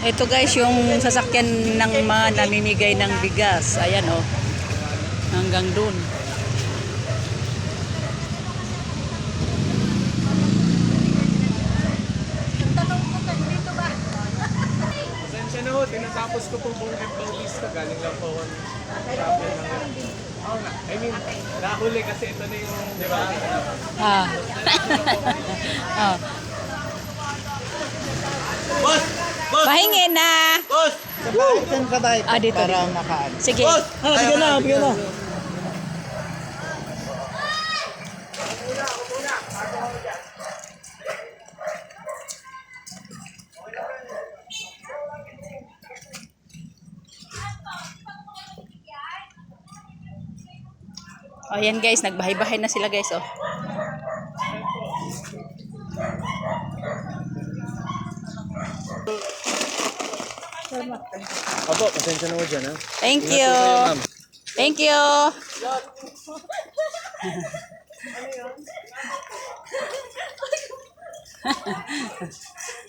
Ito guys, yung sasakyan ng mga namimigay ng bigas. Ayan oh. Hanggang dun. Pasensya na ho, tinatapos ko po buong Bautista. Galing lang po ako. Oo nga. I mean, nahuli kasi ito na yung, di ba? Ah. Oh. Boss! Boss! Pahingin na. Boss! Saan ka tayo? Ah, dito, Para dito. makaan. Sige. Boss! Bigyan na, bigyan na. Oh, yan guys, nagbahay-bahay na sila guys, oh. Opo, pasensya na mo dyan, ha? Thank you. Thank you.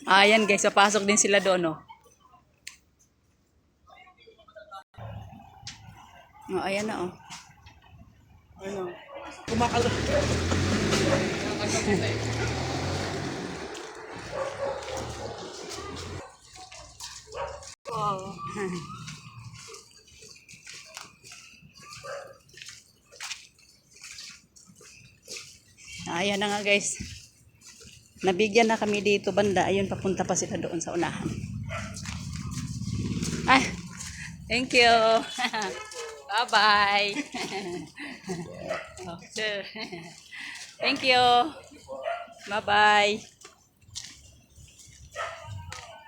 Ayan guys, papasok din sila doon, oh. Oh, ayan na, oh. Ano? Kumakalo. Oh. Ayan na nga guys. Nabigyan na kami dito banda. Ayun, papunta pa sila doon sa unahan. Ay, thank you. Bye-bye. Oh, sir. Thank you. Bye-bye.